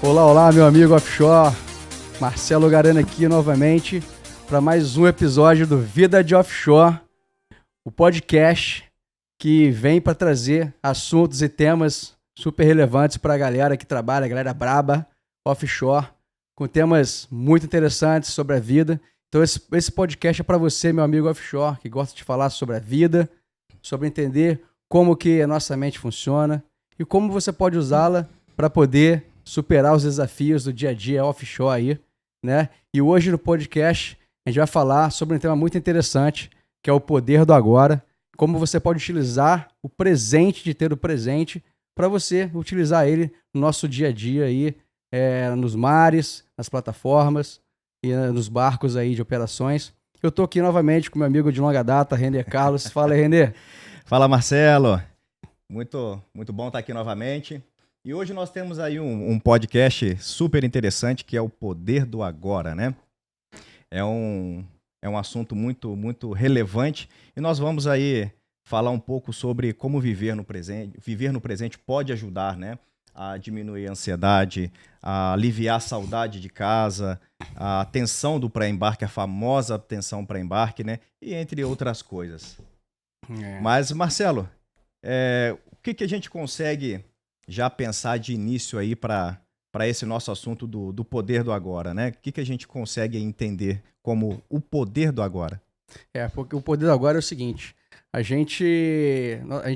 Olá, olá, meu amigo offshore. Marcelo Garana aqui novamente para mais um episódio do Vida de Offshore, o podcast que vem para trazer assuntos e temas super relevantes para a galera que trabalha, a galera braba, offshore, com temas muito interessantes sobre a vida. Então esse podcast é para você, meu amigo offshore, que gosta de falar sobre a vida, sobre entender como que a nossa mente funciona e como você pode usá-la para poder superar os desafios do dia a dia offshore aí, né? E hoje no podcast a gente vai falar sobre um tema muito interessante, que é o poder do agora, como você pode utilizar o presente, de ter o presente, para você utilizar ele no nosso dia a dia aí, nos mares, nas plataformas e nos barcos aí de operações. Eu tô aqui novamente com meu amigo de longa data, Renê Carlos. Fala aí, Renê. Fala, Marcelo. Muito bom estar aqui novamente. E hoje nós temos aí um podcast super interessante, que é o poder do agora, né? É um assunto muito relevante e nós vamos aí falar um pouco sobre como viver no presente. Viver no presente pode ajudar, né? A diminuir a ansiedade, a aliviar a saudade de casa, a tensão do pré-embarque, a famosa tensão pré-embarque, né? E entre outras coisas. Mas, Marcelo, o que a gente consegue já pensar de início aí para esse nosso assunto do poder do agora, né? O que a gente consegue entender como o poder do agora? Porque o poder do agora é o seguinte, a gente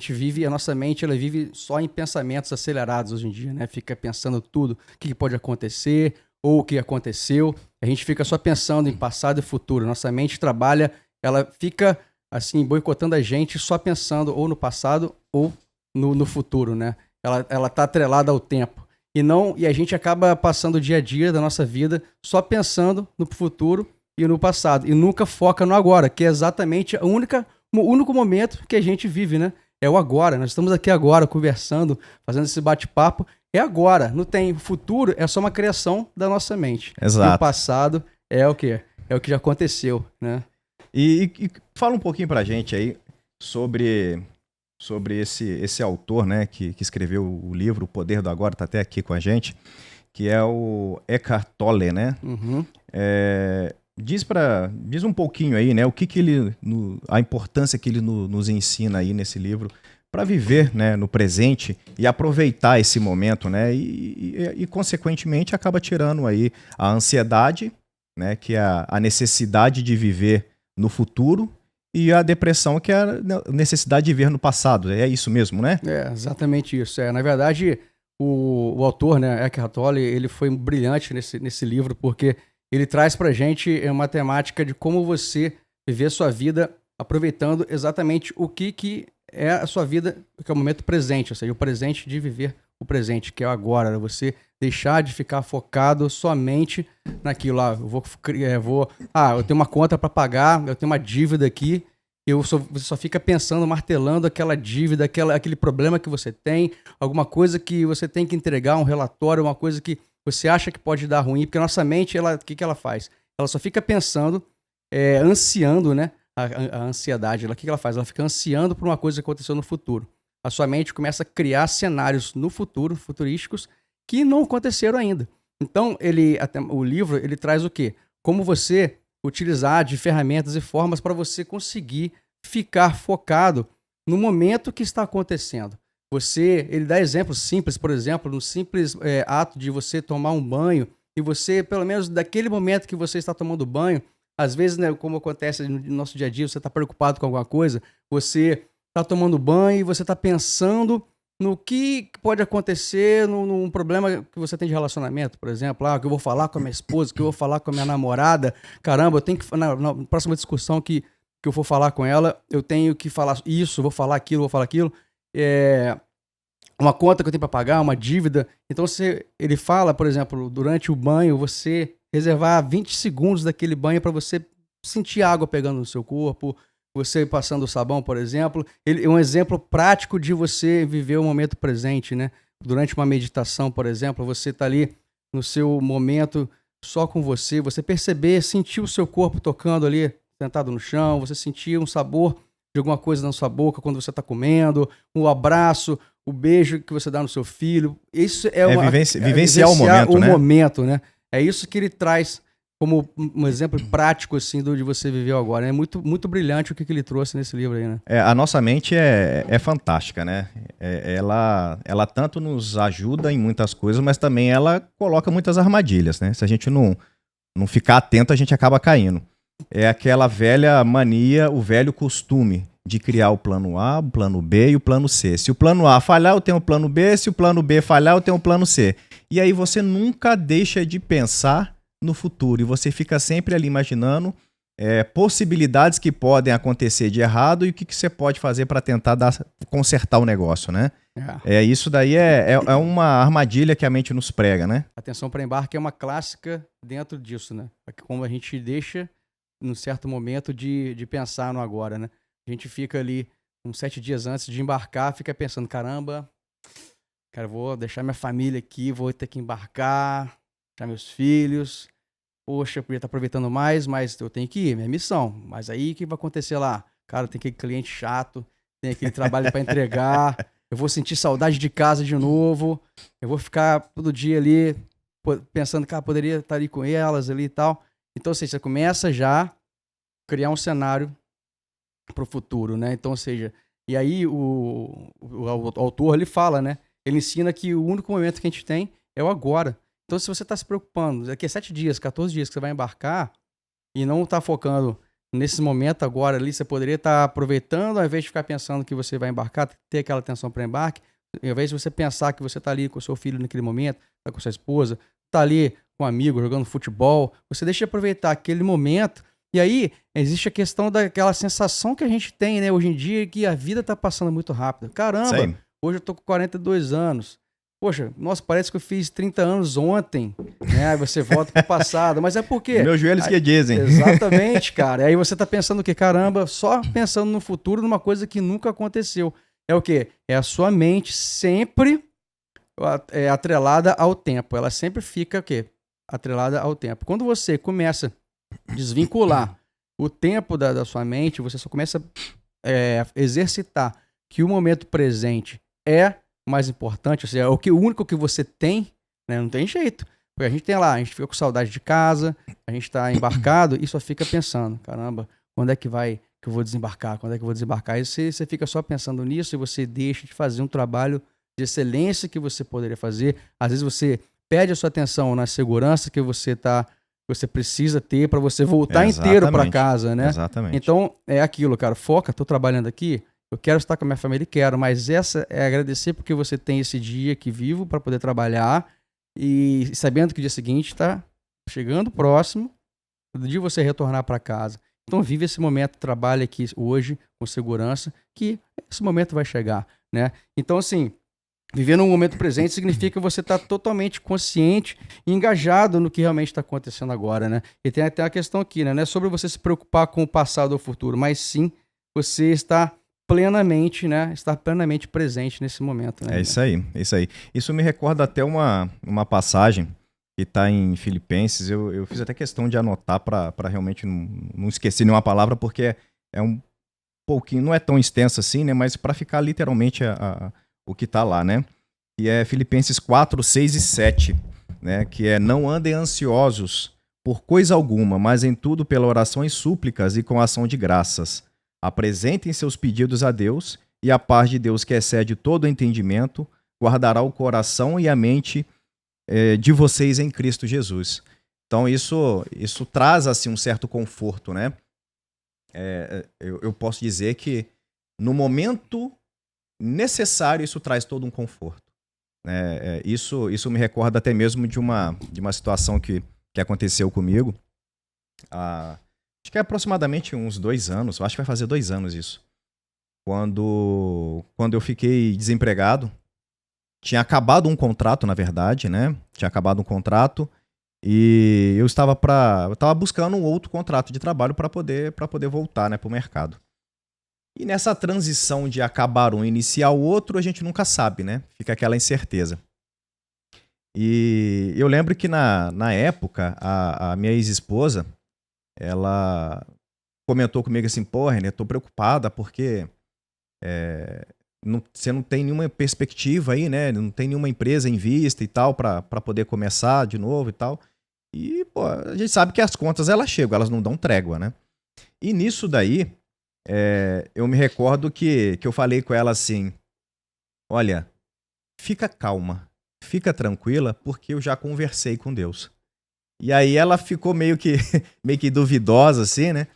vive, a nossa mente, ela vive só em pensamentos acelerados hoje em dia, né? Fica pensando tudo, o que pode acontecer ou o que aconteceu. A gente fica só pensando em passado e futuro. Nossa mente trabalha, ela fica assim, boicotando a gente só pensando ou no passado ou no futuro, né? Ela tá atrelada ao tempo. E a gente acaba passando o dia a dia da nossa vida só pensando no futuro e no passado. E nunca foca no agora, que é exatamente o único momento que a gente vive, né? É o agora. Nós estamos aqui agora conversando, fazendo esse bate-papo. É agora. Não tem futuro, é só uma criação da nossa mente. Exato. E o passado é o quê? É o que já aconteceu, né? E fala um pouquinho pra gente aí sobre esse autor, né, que escreveu o livro O Poder do Agora, tá até aqui com a gente, que é o Eckhart Tolle, né? Uhum. Diz um pouquinho aí, né, a importância que ele nos ensina aí nesse livro para viver, né, no presente e aproveitar esse momento, né, e consequentemente acaba tirando aí a ansiedade, né, que é a necessidade de viver no futuro, e a depressão, que é a necessidade de viver no passado. É isso mesmo, né? É, exatamente isso. Na verdade, o autor, né, Eckhart Tolle, ele foi brilhante nesse livro, porque ele traz pra gente uma temática de como você viver a sua vida aproveitando exatamente o que é a sua vida, que é o momento presente, ou seja, o presente de viver o presente, que é agora, você deixar de ficar focado somente naquilo lá. Eu tenho uma conta para pagar, eu tenho uma dívida aqui, você só fica pensando, martelando aquela dívida, aquele problema que você tem, alguma coisa que você tem que entregar, um relatório, uma coisa que você acha que pode dar ruim, porque a nossa mente, o que ela faz? Ela só fica pensando, ansiando, né? A ansiedade, o que ela faz? Ela fica ansiando por uma coisa que aconteceu no futuro. A sua mente começa a criar cenários no futuro, futurísticos, que não aconteceram ainda. Então, o livro, ele traz o quê? Como você utilizar de ferramentas e formas para você ficar focado no momento que está acontecendo. Ele dá exemplos simples, por exemplo, no simples ato de você tomar um banho, e você, pelo menos daquele momento que você está tomando banho, às vezes, né, como acontece no nosso dia a dia, você está preocupado com alguma coisa, você está tomando banho e você está pensando no que pode acontecer num problema que você tem de relacionamento, por exemplo, o que eu vou falar com a minha esposa, o que eu vou falar com a minha namorada, caramba, eu tenho que, na próxima discussão que eu for falar com ela, eu tenho que falar isso, vou falar aquilo, uma conta que eu tenho para pagar, uma dívida. Então ele fala, por exemplo, durante o banho, você reservar 20 segundos daquele banho para você sentir água pegando no seu corpo, você passando o sabão, por exemplo. Ele é um exemplo prático de você viver o momento presente, né? Durante uma meditação, por exemplo, você está ali no seu momento só com você perceber, sentir o seu corpo tocando ali, sentado no chão, você sentir um sabor de alguma coisa na sua boca quando você está comendo, um abraço, o beijo que você dá no seu filho. Isso é vivenciar o momento, né? momento, né? É isso que ele traz como um exemplo prático, assim, de você viveu agora. É muito, muito brilhante o que ele trouxe nesse livro aí, né? A nossa mente é fantástica, né? Ela tanto nos ajuda em muitas coisas, mas também ela coloca muitas armadilhas, né? Se a gente não ficar atento, a gente acaba caindo. É aquela velha mania, o velho costume de criar o plano A, o plano B e o plano C. Se o plano A falhar, eu tenho o plano B. Se o plano B falhar, eu tenho o plano C. E aí você nunca deixa de pensar no futuro. E você fica sempre ali imaginando possibilidades que podem acontecer de errado e o que você pode fazer para tentar consertar o negócio, né? Isso daí é uma armadilha que a mente nos prega, né? Atenção para embarque é uma clássica dentro disso, né? Como a gente deixa, num certo momento, de pensar no agora, né? A gente fica ali, uns 7 dias antes de embarcar, fica pensando, caramba, cara, vou deixar minha família aqui, vou ter que embarcar, deixar meus filhos. Poxa, eu podia estar aproveitando mais, mas eu tenho que ir, minha missão. Mas aí, o que vai acontecer lá? Cara, tem aquele cliente chato, tem aquele trabalho para entregar, eu vou sentir saudade de casa de novo, eu vou ficar todo dia ali pensando, cara, poderia estar ali com elas ali e tal. Então, assim, você começa já a criar um cenário para o futuro, né? Então, ou seja, e aí o autor, ele fala, né? Ele ensina que o único momento que a gente tem é o agora. Então, se você está se preocupando, daqui a 7 dias, 14 dias que você vai embarcar e não está focando nesse momento agora ali, você poderia estar aproveitando, ao invés de ficar pensando que você vai embarcar, ter aquela atenção para embarque, ao invés de você pensar que você está ali com o seu filho naquele momento, está com sua esposa, está ali com um amigo jogando futebol, você deixa de aproveitar aquele momento. E aí, existe a questão daquela sensação que a gente tem, né, hoje em dia, que a vida tá passando muito rápido. Caramba, hoje eu tô com 42 anos. Poxa, nossa, parece que eu fiz 30 anos ontem, né? Aí você volta pro passado. Mas é por quê? Meus joelhos que dizem. Exatamente, cara. Aí você tá pensando o quê? Caramba, só pensando no futuro, numa coisa que nunca aconteceu. É o quê? É a sua mente sempre atrelada ao tempo. Ela sempre fica o quê? Atrelada ao tempo. Quando você começa desvincular o tempo da sua mente, você só começa a exercitar que o momento presente é mais importante, ou seja, é o único que você tem, né? Não tem jeito. Porque a gente tem lá, a gente fica com saudade de casa, a gente tá embarcado e só fica pensando, caramba, quando é que eu vou desembarcar? Quando é que eu vou desembarcar? E você fica só pensando nisso e você deixa de fazer um trabalho de excelência que você poderia fazer. Às vezes você perde a sua atenção na segurança que você precisa ter para você voltar inteiro para casa, né? Exatamente. Então, é aquilo, cara. Foca, tô trabalhando aqui, eu quero estar com a minha família, quero, mas essa é agradecer porque você tem esse dia aqui vivo para poder trabalhar e sabendo que o dia seguinte está chegando próximo do dia você retornar para casa. Então, vive esse momento, trabalhe aqui hoje com segurança, que esse momento vai chegar, né? Então, assim, viver no momento presente significa que você está totalmente consciente e engajado no que realmente está acontecendo agora, né? E tem até a questão aqui, né? Não é sobre você se preocupar com o passado ou o futuro, mas sim você estar plenamente presente nesse momento, né? É isso aí, é isso aí. Isso me recorda até uma passagem que está em Filipenses. Eu fiz até questão de anotar para realmente não esquecer nenhuma palavra, porque é um pouquinho, não é tão extenso assim, né? Mas para ficar literalmente o que está lá, né? E é Filipenses 4, 6 e 7, né? Que é: não andem ansiosos por coisa alguma, mas em tudo pela oração e súplicas e com ação de graças. Apresentem seus pedidos a Deus, e a paz de Deus, que excede todo o entendimento, guardará o coração e a mente de vocês em Cristo Jesus. Então isso traz assim um certo conforto, né? Eu posso dizer que no momento necessário isso traz todo um conforto. Isso me recorda até mesmo de uma situação que aconteceu comigo. Acho que é aproximadamente uns 2 anos, acho que vai fazer 2 anos isso. Quando eu fiquei desempregado, tinha acabado um contrato, na verdade, né? Tinha acabado um contrato e eu estava buscando um outro contrato de trabalho para poder voltar, né, para o mercado. E nessa transição de acabar um e iniciar o outro, a gente nunca sabe, né? Fica aquela incerteza. E eu lembro que na época, a minha ex-esposa, ela comentou comigo assim: pô, René, tô preocupada porque você não tem nenhuma perspectiva aí, né? Não tem nenhuma empresa em vista e tal para poder começar de novo e tal. E, pô, a gente sabe que as contas elas chegam, elas não dão trégua, né? E nisso daí, eu me recordo que eu falei com ela assim, olha, fica calma, fica tranquila, porque eu já conversei com Deus. E aí ela ficou meio que duvidosa, assim, né?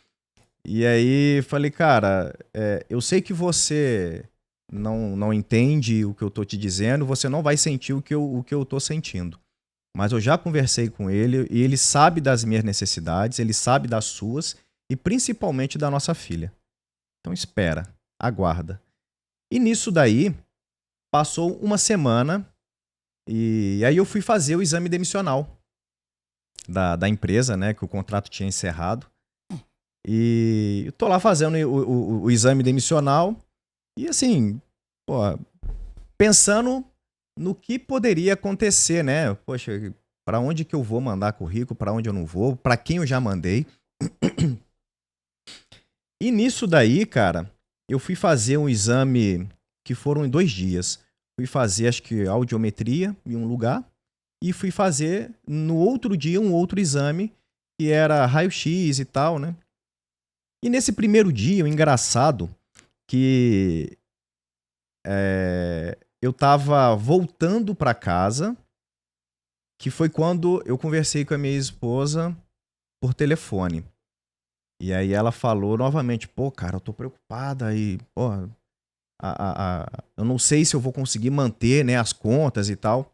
E aí falei, cara, eu sei que você não entende o que eu tô te dizendo, você não vai sentir o que eu tô sentindo. Mas eu já conversei com ele e ele sabe das minhas necessidades, ele sabe das suas e principalmente da nossa filha. Então espera, aguarda. E nisso daí, passou uma semana e aí eu fui fazer o exame demissional da empresa, né, que o contrato tinha encerrado. E eu tô lá fazendo o exame demissional e assim, pô, pensando no que poderia acontecer, né? Poxa, para onde que eu vou mandar currículo, para onde eu não vou, para quem eu já mandei. E nisso daí, cara, eu fui fazer um exame que foram em 2 dias. Fui fazer, acho que, audiometria em um lugar e fui fazer no outro dia um outro exame que era raio-x e tal, né? E nesse primeiro dia, o engraçado que eu tava voltando para casa, que foi quando eu conversei com a minha esposa por telefone. E aí ela falou novamente, pô, cara, eu tô preocupada e, pô, eu não sei se eu vou conseguir manter, né, as contas e tal.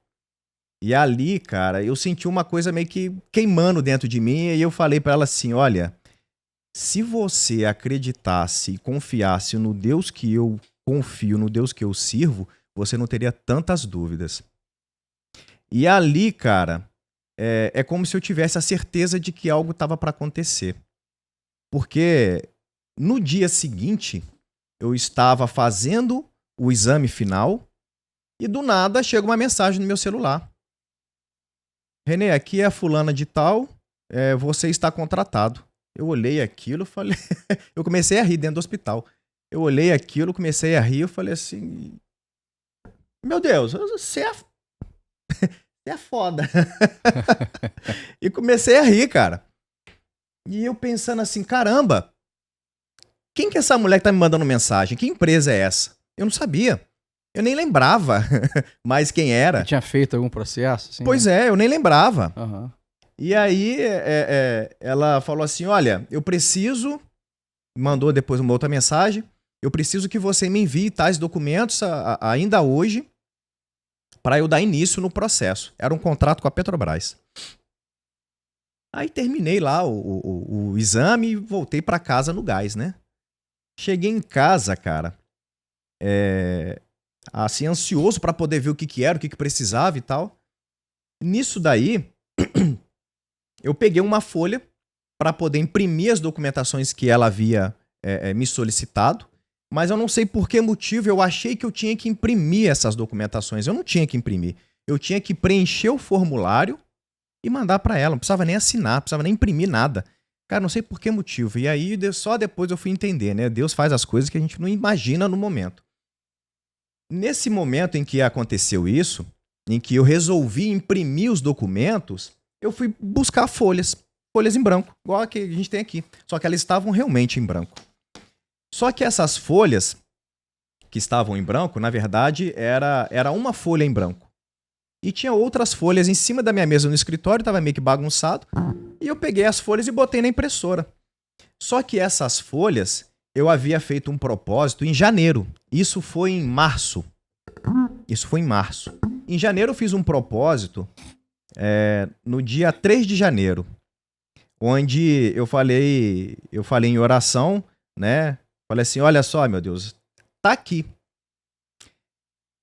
E ali, cara, eu senti uma coisa meio que queimando dentro de mim e eu falei pra ela assim, olha, se você acreditasse e confiasse no Deus que eu confio, no Deus que eu sirvo, você não teria tantas dúvidas. E ali, cara, é como se eu tivesse a certeza de que algo estava para acontecer. Porque no dia seguinte, eu estava fazendo o exame final e do nada chega uma mensagem no meu celular. Renê, aqui é a fulana de tal, você está contratado. Eu olhei aquilo, falei, eu comecei a rir dentro do hospital. Eu olhei aquilo, comecei a rir, eu falei assim, meu Deus, você é foda. E comecei a rir, cara. E eu pensando assim, caramba, quem que é essa mulher que tá me mandando mensagem? Que empresa é essa? Eu não sabia. Eu nem lembrava mais quem era. Você tinha feito algum processo? Assim, pois eu nem lembrava. Uhum. E aí ela falou assim, olha, eu preciso, mandou depois uma outra mensagem, eu preciso que você me envie tais documentos ainda hoje para eu dar início no processo. Era um contrato com a Petrobras. Aí terminei lá o exame e voltei para casa no gás, né? Cheguei em casa, cara, assim, ansioso para poder ver o que era, o que precisava e tal. Nisso daí, eu peguei uma folha para poder imprimir as documentações que ela havia me solicitado, mas eu não sei por que motivo eu achei que eu tinha que imprimir essas documentações. Eu não tinha que imprimir. Eu tinha que preencher o formulário e mandar para ela. Não precisava nem assinar, não precisava nem imprimir nada. Cara, não sei por que motivo. E aí só depois eu fui entender, né? Deus faz as coisas que a gente não imagina no momento. Nesse momento em que aconteceu isso, em que eu resolvi imprimir os documentos, eu fui buscar folhas em branco, igual a que a gente tem aqui. Só que elas estavam realmente em branco. Só que essas folhas que estavam em branco, na verdade, era uma folha em branco. E tinha outras folhas em cima da minha mesa no escritório, estava meio que bagunçado. E eu peguei as folhas e botei na impressora. Só que essas folhas, eu havia feito um propósito em janeiro. Isso foi em março. Em janeiro eu fiz um propósito no dia 3 de janeiro. Onde eu falei em oração, né? Falei assim, olha só, meu Deus, tá aqui.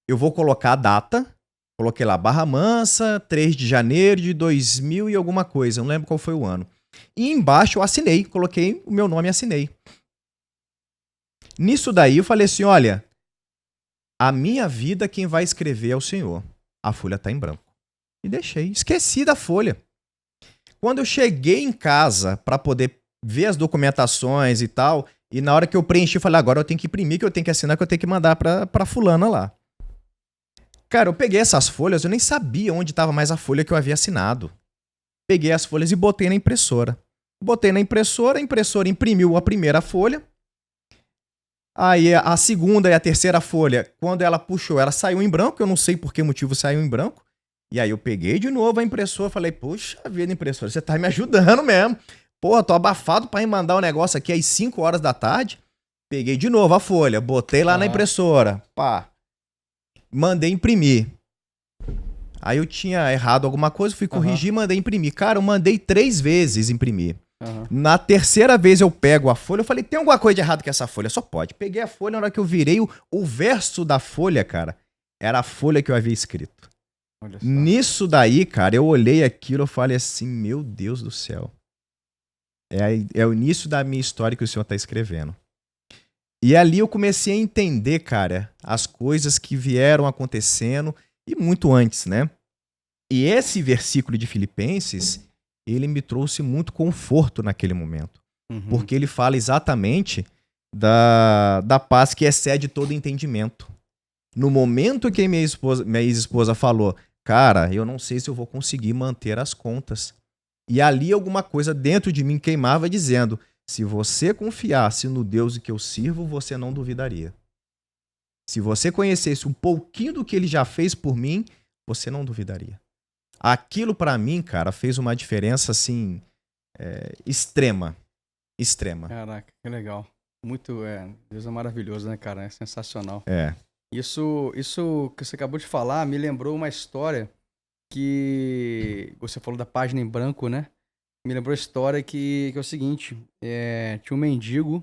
Eu vou colocar a data. Coloquei lá, Barra Mansa, 3 de janeiro de 2000 e alguma coisa. Não lembro qual foi o ano. E embaixo eu assinei. Coloquei o meu nome e assinei. Nisso daí eu falei assim, olha, a minha vida quem vai escrever é o Senhor. A folha tá em branco. E deixei. Esqueci da folha. Quando eu cheguei em casa para poder ver as documentações e tal, E na hora que eu preenchi, eu falei, agora eu tenho que imprimir, que eu tenho que assinar, que eu tenho que mandar pra fulana lá. Cara, eu peguei essas folhas, eu nem sabia onde estava mais a folha que eu havia assinado. Peguei as folhas e botei na impressora. Botei na impressora, a impressora imprimiu a primeira folha. Aí a segunda e a terceira folha, quando ela puxou, ela saiu em branco, eu não sei por que motivo saiu em branco. E aí eu peguei de novo a impressora, falei, puxa vida, impressora, você tá me ajudando mesmo. Pô, tô abafado pra ir mandar o negócio aqui às 5 horas da tarde. Peguei de novo a folha, botei lá na impressora, pá. Mandei imprimir. Aí eu tinha errado alguma coisa, fui corrigir, mandei imprimir. Cara, eu mandei 3 vezes imprimir. Na terceira vez eu pego a folha, eu falei, tem alguma coisa de errado com essa folha? Só pode. Peguei a folha, na hora que eu virei o verso da folha, cara, era a folha que eu havia escrito. Nisso daí, cara, eu olhei aquilo, eu falei assim, meu Deus do céu. É o início da minha história que o senhor tá escrevendo. E ali eu comecei a entender, cara, as coisas que vieram acontecendo e muito antes, né? E esse versículo de Filipenses, ele me trouxe muito conforto naquele momento. Porque ele fala exatamente da paz que excede todo entendimento. No momento que minha ex-esposa falou, cara, eu não sei se eu vou conseguir manter as contas. E ali alguma coisa dentro de mim queimava dizendo, se você confiasse no Deus que eu sirvo, você não duvidaria. Se você conhecesse um pouquinho do que ele já fez por mim, você não duvidaria. Aquilo pra mim, cara, fez uma diferença assim extrema. Extrema. Caraca, que legal. Muito, Deus é maravilhoso, né, cara? É sensacional. É. Isso que você acabou de falar me lembrou uma história que você falou da página em branco, né? Me lembrou a história que é o seguinte, tinha um mendigo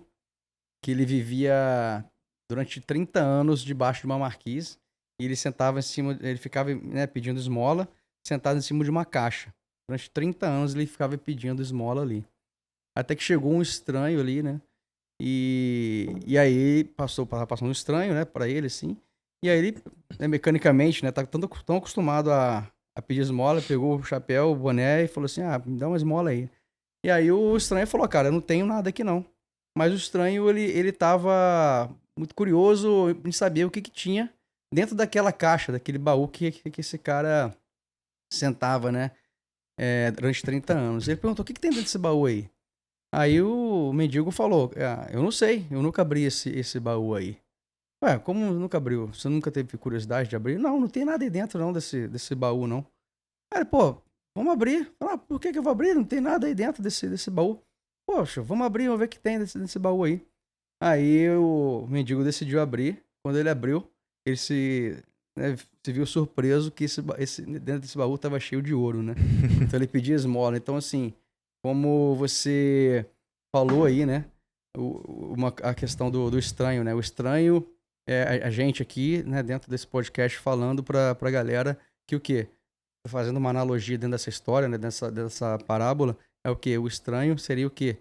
que ele vivia durante 30 anos debaixo de uma marquise e ele sentava em cima, ele ficava, né, pedindo esmola, sentado em cima de uma caixa. Durante 30 anos ele ficava pedindo esmola ali. Até que chegou um estranho ali, né? E aí tava passando um estranho, né, pra ele, assim. E aí ele, né, mecanicamente, né, tá tão acostumado a pedir esmola, pegou o chapéu, o boné e falou assim, me dá uma esmola aí. E aí o estranho falou, cara, eu não tenho nada aqui não. Mas o estranho, ele tava muito curioso em saber o que tinha dentro daquela caixa, daquele baú que esse cara sentava, né, durante 30 anos. Ele perguntou, o que tem dentro desse baú aí? Aí o mendigo falou, eu não sei, eu nunca abri esse baú aí. Ué, como nunca abriu? Você nunca teve curiosidade de abrir? Não tem nada aí dentro não desse baú não. Aí, pô, vamos abrir. Por que eu vou abrir? Não tem nada aí dentro desse baú. Poxa, vamos abrir, vamos ver o que tem desse baú aí. Aí o mendigo decidiu abrir. Quando ele abriu, ele se viu surpreso que dentro desse baú tava cheio de ouro, né? Então ele pedia esmola. Então, assim, como você falou aí, né? A questão do estranho, né? O estranho é a gente aqui, né, dentro desse podcast, falando pra galera que o quê? Fazendo uma analogia dentro dessa história, né, dessa parábola, é o quê? O estranho seria o quê?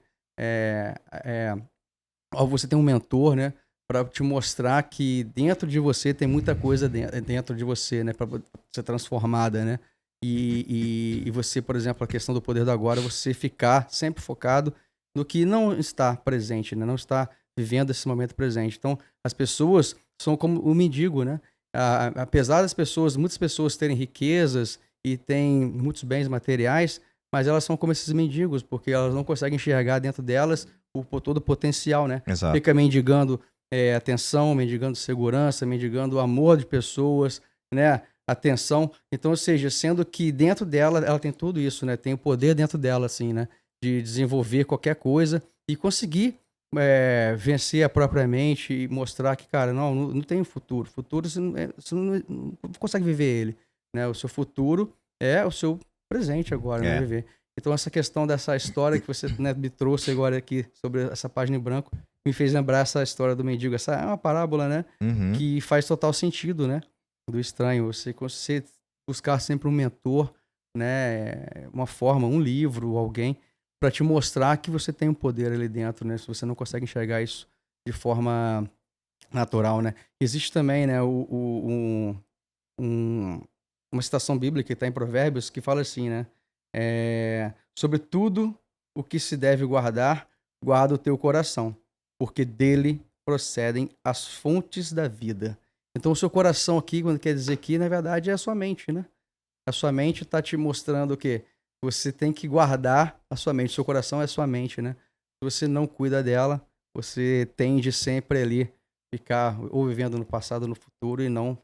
Você tem um mentor, né, para te mostrar que dentro de você tem muita coisa dentro de você, né, para ser transformada, né? E você, por exemplo, a questão do poder do agora, você ficar sempre focado no que não está presente, né? Não está vivendo esse momento presente. Então, as pessoas são como o mendigo, né? Apesar muitas pessoas terem riquezas e têm muitos bens materiais, mas elas são como esses mendigos, porque elas não conseguem enxergar dentro delas todo o potencial, né? Exato. Fica mendigando atenção, mendigando segurança, mendigando o amor de pessoas, né? Atenção. Então, ou seja, sendo que dentro dela, ela tem tudo isso, né? Tem o poder dentro dela, assim, né? De desenvolver qualquer coisa e conseguir vencer a própria mente e mostrar que, cara, não tem futuro. Futuro, você não consegue viver ele, né? O seu futuro é o seu presente agora, né? Viver. Então, essa questão dessa história que você, né, me trouxe agora aqui sobre essa página em branco, me fez lembrar essa história do mendigo. Essa é uma parábola, né? Uhum. Que faz total sentido, né? Do estranho. Você buscar sempre um mentor, né? Uma forma, um livro, alguém, para te mostrar que você tem um poder ali dentro, né? Se você não consegue enxergar isso de forma natural, né? Existe também, né? Uma citação bíblica que está em Provérbios que fala assim, né? Sobre tudo o que se deve guardar, guarda o teu coração, porque dele procedem as fontes da vida. Então o seu coração aqui, quando quer dizer aqui, na verdade é a sua mente, né? A sua mente está te mostrando o quê? Você tem que guardar a sua mente. Seu coração é a sua mente, né? Se você não cuida dela, você tende sempre ali ficar ou vivendo no passado ou no futuro e não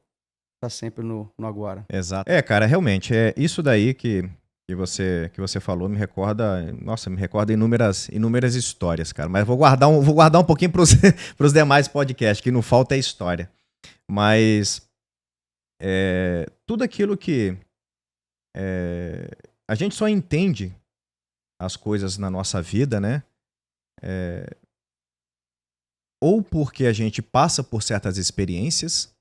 tá sempre no agora. Exato. Cara, realmente, é isso daí que você falou, me recorda, nossa, me recorda inúmeras histórias, cara. Mas vou guardar um pouquinho para os demais podcasts, que não falta é história. Mas tudo aquilo que a gente só entende as coisas na nossa vida, né? Ou porque a gente passa por certas experiências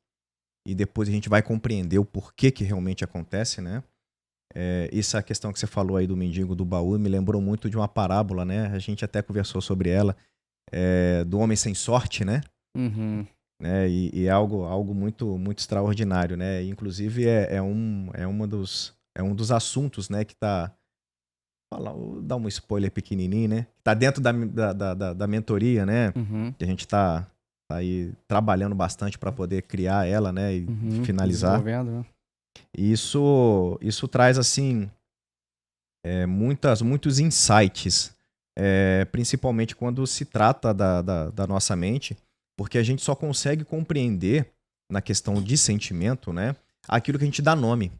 e depois a gente vai compreender o porquê que realmente acontece, né? Essa questão que você falou aí do mendigo do baú me lembrou muito de uma parábola, né? A gente até conversou sobre ela, do homem sem sorte, né? Uhum. Né? E é algo muito, muito extraordinário, né? Inclusive é um dos assuntos, né, que tá... Vou dar um spoiler pequenininho, né? Tá dentro da mentoria, né? Uhum. Que a gente tá aí trabalhando bastante para poder criar ela, né? E finalizar. Desenvolvendo, né? E isso traz, assim, muitos insights, principalmente quando se trata da nossa mente, porque a gente só consegue compreender, na questão de sentimento, né, aquilo que a gente dá nome.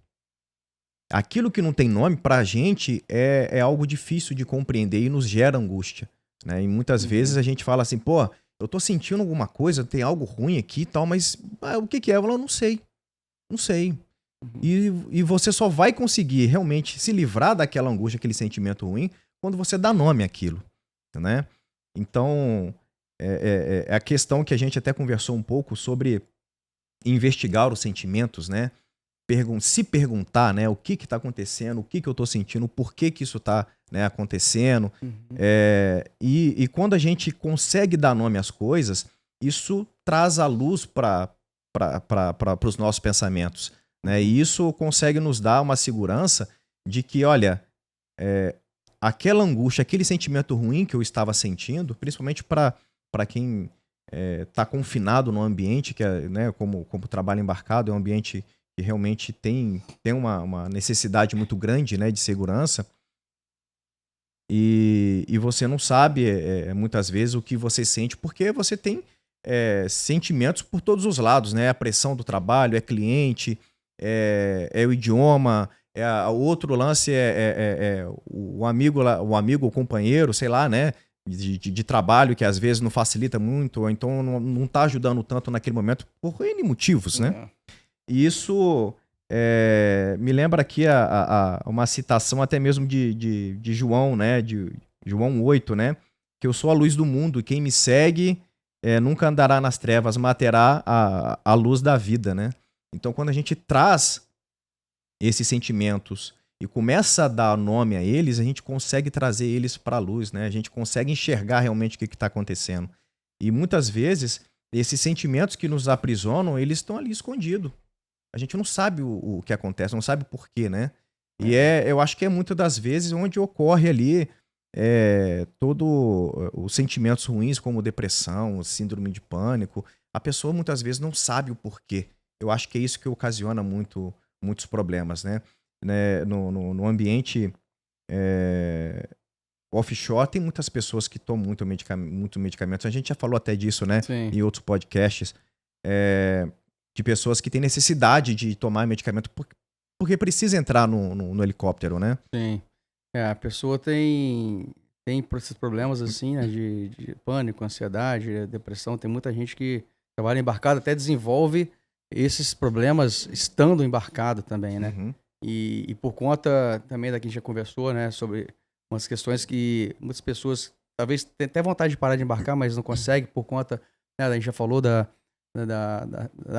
Aquilo que não tem nome, pra gente, é algo difícil de compreender e nos gera angústia, né? E muitas vezes a gente fala assim, pô, eu tô sentindo alguma coisa, tem algo ruim aqui e tal, mas o que é? Eu falo, não sei. Não sei. E você só vai conseguir realmente se livrar daquela angústia, aquele sentimento ruim, quando você dá nome àquilo, né? Então, é a questão que a gente até conversou um pouco sobre investigar os sentimentos, né? Se perguntar, né, o que está acontecendo, o que eu estou sentindo, por que isso está, né, acontecendo. E quando a gente consegue dar nome às coisas, isso traz a luz para os nossos pensamentos, né? E isso consegue nos dar uma segurança de que, olha, aquela angústia, aquele sentimento ruim que eu estava sentindo, principalmente para quem está confinado no ambiente, que é, né, como trabalho embarcado, é um ambiente que realmente tem uma necessidade muito grande, né, de segurança, e você não sabe muitas vezes o que você sente, porque você tem sentimentos por todos os lados, né? A pressão do trabalho, cliente, o idioma, outro lance o amigo, o companheiro, sei lá, né? De trabalho que às vezes não facilita muito, ou então não está ajudando tanto naquele momento, por N motivos, né? E isso me lembra aqui uma citação até mesmo de João, né? De João 8, né? Que eu sou a luz do mundo, e quem me segue nunca andará nas trevas, mas terá a luz da vida, né? Então, quando a gente traz esses sentimentos e começa a dar nome a eles, a gente consegue trazer eles para a luz, né? A gente consegue enxergar realmente o que está acontecendo. E muitas vezes, esses sentimentos que nos aprisionam, eles estão ali escondidos. A gente não sabe o que acontece, não sabe o porquê, né? E eu acho que é muitas das vezes onde ocorre ali todo os sentimentos ruins, como depressão, síndrome de pânico. A pessoa muitas vezes não sabe o porquê. Eu acho que é isso que ocasiona muitos problemas, né? No ambiente offshore, tem muitas pessoas que tomam muito medicamento. A gente já falou até disso, né? Sim. Em outros podcasts. De pessoas que têm necessidade de tomar medicamento porque precisa entrar no helicóptero, né? Sim. A pessoa tem esses problemas assim, né, de pânico, ansiedade, depressão. Tem muita gente que trabalha embarcado, até desenvolve esses problemas estando embarcado também, né? Uhum. E por conta também da que a gente já conversou, né, sobre umas questões que muitas pessoas talvez tenham até vontade de parar de embarcar, mas não conseguem por conta, né, a gente já falou da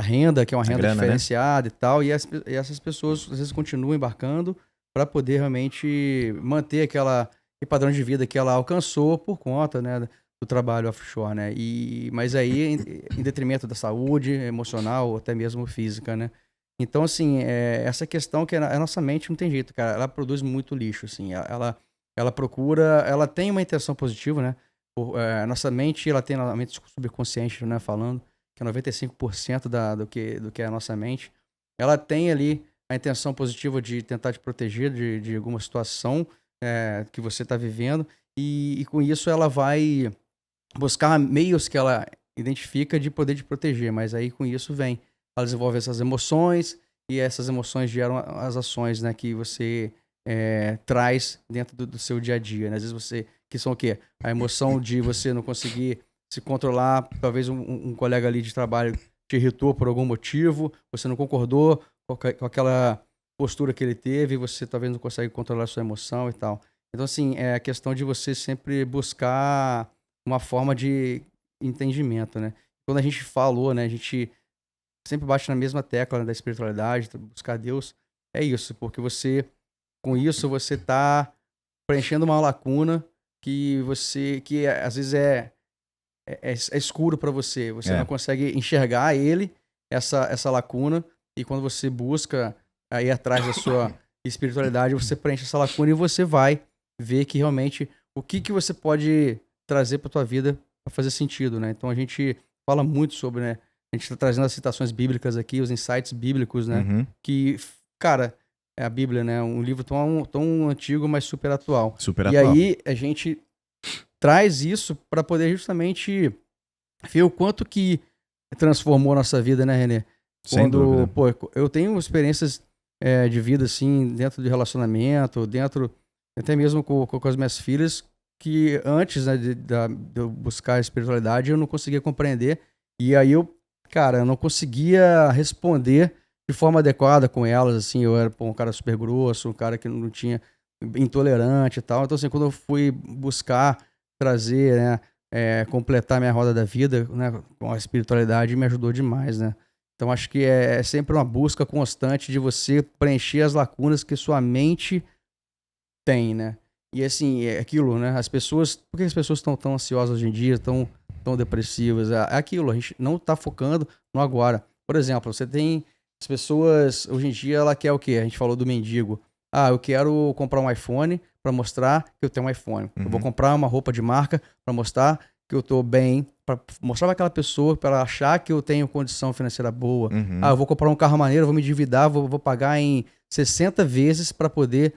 renda, que é uma renda grana, diferenciada, né? E tal, e essas pessoas às vezes continuam embarcando para poder realmente manter aquele padrão de vida que ela alcançou por conta, né, do trabalho offshore, né? Mas aí em detrimento da saúde emocional ou até mesmo física, né? Então, assim, essa questão que a nossa mente não tem jeito, cara. Ela produz muito lixo, assim. Ela procura... Ela tem uma intenção positiva, né? A nossa mente, ela tem a mente subconsciente, né, falando, que é 95% do que é a nossa mente. Ela tem ali a intenção positiva de tentar te proteger de alguma situação que você está vivendo, e com isso ela vai buscar meios que ela identifica de poder te proteger, mas aí com isso ela desenvolve essas emoções, e essas emoções geram as ações, né, que você traz dentro do seu dia a dia, né? Às vezes que são o quê? A emoção de você não conseguir se controlar, talvez um colega ali de trabalho te irritou por algum motivo, você não concordou com aquela postura que ele teve, você talvez não consegue controlar a sua emoção e tal. Então, assim, é a questão de você sempre buscar uma forma de entendimento, né? Quando a gente falou, né, a gente sempre bate na mesma tecla, né, da espiritualidade, buscar Deus, é isso, porque com isso, você tá preenchendo uma lacuna que às vezes é escuro para você. Você não consegue enxergar essa lacuna, e quando você busca ir atrás da sua espiritualidade, você preenche essa lacuna e você vai ver que realmente o que você pode trazer para tua vida para fazer sentido, né? Então a gente fala muito sobre, né? A gente está trazendo as citações bíblicas aqui, os insights bíblicos, né? Uhum. Que, cara, é a Bíblia, né? Um livro tão antigo, mas super atual. Super e atual. aí a gente traz isso para poder justamente ver o quanto que transformou a nossa vida, né, Renê? Sem dúvida. Pô, eu tenho experiências de vida, assim, dentro de relacionamento, até mesmo com as minhas filhas, que antes, né, de eu buscar a espiritualidade, eu não conseguia compreender. E aí eu não conseguia responder de forma adequada com elas, assim. Eu era um cara super grosso, um cara que não tinha, intolerante e tal. Então, assim, quando eu fui buscar trazer, né, completar minha roda da vida, né, com a espiritualidade, me ajudou demais, né? Então, acho que é sempre uma busca constante de você preencher as lacunas que sua mente tem, né? E assim, é aquilo, né? Por que as pessoas estão tão ansiosas hoje em dia, tão depressivas? É aquilo, a gente não tá focando no agora. Por exemplo, você tem as pessoas, hoje em dia, ela quer o quê? A gente falou do mendigo. Eu quero comprar um iPhone para mostrar que eu tenho um iPhone. Eu vou comprar uma roupa de marca para mostrar que eu tô bem, para mostrar para aquela pessoa, para ela achar que eu tenho condição financeira boa. Eu vou comprar um carro maneiro, vou me endividar, vou pagar em 60 vezes para poder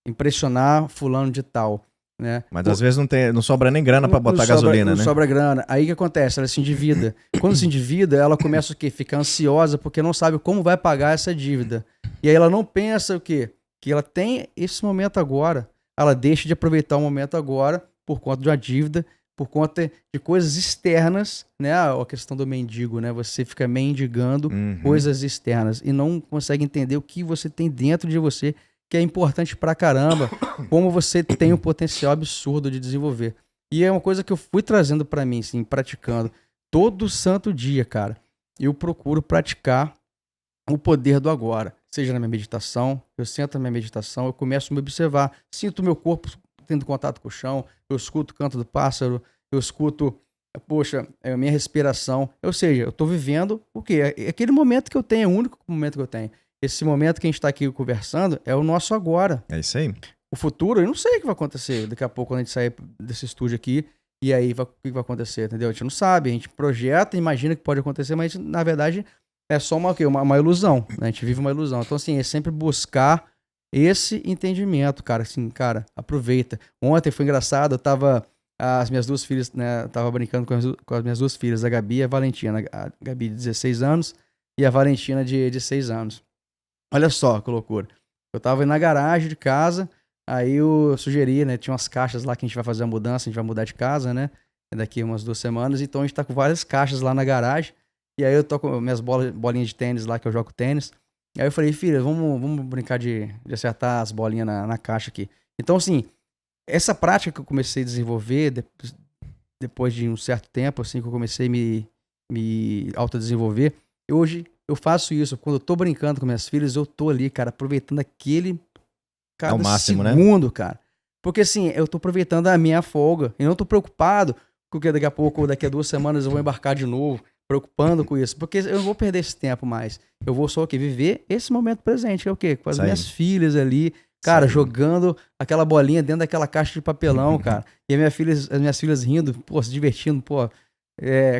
impressionar fulano de tal, né? Mas às vezes não sobra nem grana para botar gasolina, né? Não sobra grana. Aí o que acontece? Ela se endivida. Quando se endivida, ela começa o quê? Fica ansiosa porque não sabe como vai pagar essa dívida. E aí ela não pensa o quê? Que ela tem esse momento agora. Ela deixa de aproveitar o momento agora por conta de uma dívida, por conta de coisas externas, né? A questão do mendigo, né? Você fica mendigando coisas externas e não consegue entender o que você tem dentro de você, que é importante pra caramba, como você tem um potencial absurdo de desenvolver. E é uma coisa que eu fui trazendo pra mim, assim, praticando todo santo dia, cara. Eu procuro praticar o poder do agora. Seja na minha meditação, eu sento na minha meditação, eu começo a me observar, sinto o meu corpo tendo contato com o chão, eu escuto o canto do pássaro, eu escuto, a minha respiração. Ou seja, eu tô vivendo o quê? É aquele momento que eu tenho, é o único momento que eu tenho. Esse momento que a gente tá aqui conversando é o nosso agora. É isso aí. O futuro, eu não sei o que vai acontecer daqui a pouco quando a gente sair desse estúdio aqui. E aí, o que vai acontecer, entendeu? A gente não sabe, a gente projeta, imagina que pode acontecer, mas na verdade é só uma ilusão, né? A gente vive uma ilusão. Então, assim, é sempre buscar esse entendimento, cara. Assim, cara, aproveita. Ontem foi engraçado, as minhas duas filhas, né? Tava brincando com as minhas duas filhas, a Gabi e a Valentina. A Gabi de 16 anos e a Valentina de 6 anos. Olha só que loucura. Eu tava na garagem de casa, aí eu sugeri, né? Tinha umas caixas lá que a gente vai fazer a mudança, a gente vai mudar de casa, né? Daqui umas 2 semanas. Então a gente tá com várias caixas lá na garagem. E aí eu tô com minhas bolinhas de tênis lá, que eu jogo tênis. E aí eu falei, filha, vamos brincar de acertar as bolinhas na caixa aqui. Então, assim, essa prática que eu comecei a desenvolver depois de um certo tempo, assim, que eu comecei a me autodesenvolver, hoje eu faço isso. Quando eu tô brincando com minhas filhas, eu tô ali, cara, aproveitando cada máximo, segundo, né? cara. Porque, assim, eu tô aproveitando a minha folga. E não tô preocupado porque daqui a pouco, daqui a 2 semanas, eu vou embarcar de novo, preocupando com isso. Porque eu não vou perder esse tempo mais. Eu vou só o quê? Viver esse momento presente, que é o quê? Com as minhas filhas ali, Cara, Isso aí. jogando aquela bolinha dentro daquela caixa de papelão, cara. E as minhas filhas rindo, pô, se divertindo, pô.